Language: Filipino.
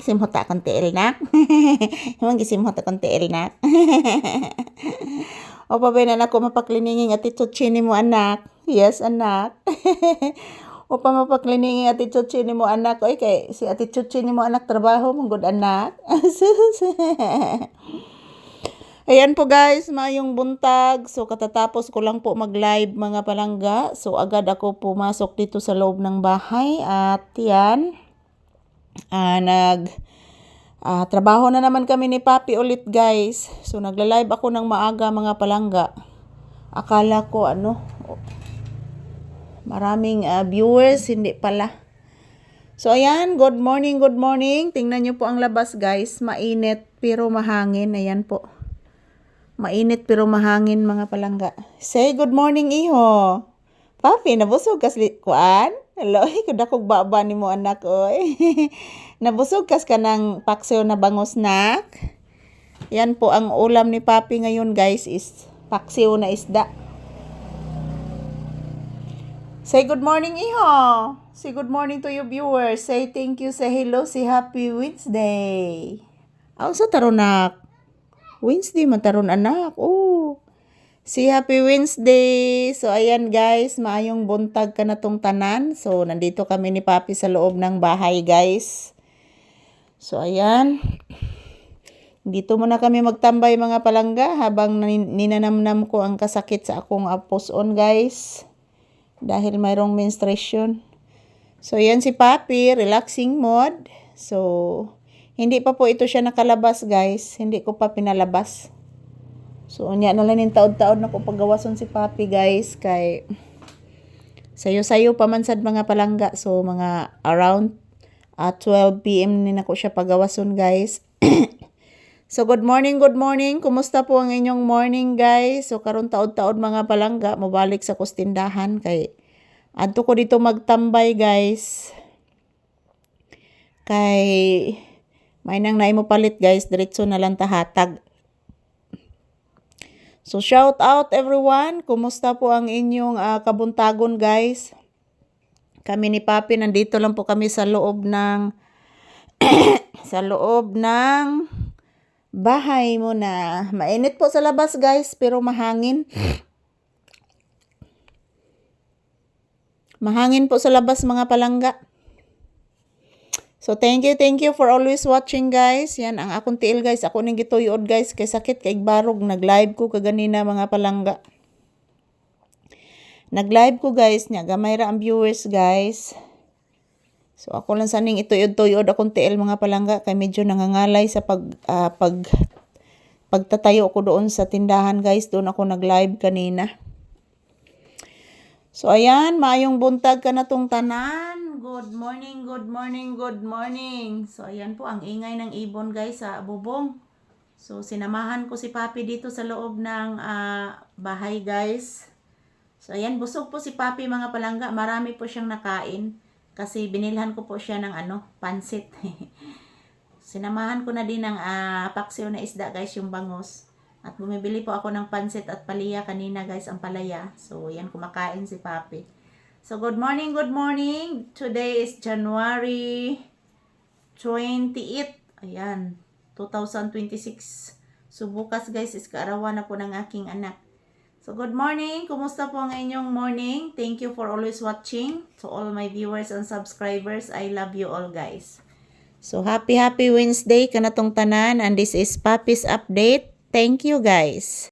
gisimhot ta akong tiil nak. Imong gisimhot akong tiil nak. O pa ba na ako mapaklininging attitude chini mo anak? Yes anak. O pa mapaklininging attitude chini mo anak? Oy kay si attitude chini mo anak trabaho mong good anak. Ayan po guys, mayong buntag. So katatapos ko lang po mag-live mga palangga. So agad ako pumasok dito sa loob ng bahay at yan. Trabaho na naman kami ni Papi ulit guys. So nagla-live ako ng maaga mga palangga. Akala ko maraming viewers, hindi pala. So ayan, good morning, good morning. Tingnan nyo po ang labas guys. Mainit pero mahangin. Ayan po. Mainit pero mahangin mga palangga. Say good morning iho. Papi, nabusog kas kuan? Hello, kudakog baba ni mo anak oy. Nabusog kas ka ng paksiw na bangos nak. Yan po ang ulam ni Papi ngayon guys is paksiw na isda. Say good morning iho. Say good morning to your viewers. Say thank you, say hello, say happy Wednesday. Aw sa taronak. Wednesday mataron anak. Oh. Si Happy Wednesday. So ayan guys, maayong buntag ka na tong tanan. So nandito kami ni Papi sa loob ng bahay guys. So ayan. Dito muna kami magtambay mga palangga habang ninanamnam ko ang kasakit sa akong puson guys. Dahil mayroong menstruation. So ayan si Papi, relaxing mode. So hindi pa po ito siya nakalabas guys. Hindi ko pa pinalabas. So unya na lang yung taod-taod na ko paggawason si Papi guys. Kay sayo-sayo pa man sad mga palangga. So mga around 12 PM ni nako siya paggawason guys. So good morning, good morning. Kumusta po ang inyong morning guys? So karon taod-taod mga palangga. Mabalik sa kustindahan. Kay adto ko dito magtambay guys. Kay may nang naimo palit guys, diretso na lang tahatag. So shout out everyone. Kumusta po ang inyong kabuntagon guys? Kami ni Papi nandito lang po kami sa loob ng sa loob ng bahay muna. Mainit po sa labas guys, pero mahangin. Mahangin po sa labas mga palangga. So thank you for always watching guys. Yan ang akong tiil guys. Ako ning gituyod guys kay sakit kay barog. Nag-live ko kaganina mga palangga. Nag-live ko guys nya gamay ra ang viewers guys. So ako lang saning ituyod-tuyod akong tiil mga palangga kay medyo nangangalay sa pagtatayo ko doon sa tindahan guys. Doon ako nag-live kanina. So ayan, maayong buntag ka na tong tanan. Good morning, good morning, good morning. So ayan po ang ingay ng ibon guys sa bubong. So sinamahan ko si Papi dito sa loob ng bahay guys. So ayan, busog po si Papi mga palangga. Marami po siyang nakain kasi binilhan ko po siya ng pansit. Sinamahan ko na din ng paksiw na isda guys, yung bangos. At bumibili po ako ng pansit at palaya kanina guys, ang palaya. So yan, kumakain si Papi. So good morning, good morning. Today is January 28. Ayan, 2026. So bukas guys is kaarawan na po ng aking anak. So good morning. Kumusta po ang inyong morning? Thank you for always watching. To all my viewers and subscribers, I love you all guys. So happy Wednesday ka na tong tanan, and this is Papi's update. Thank you guys.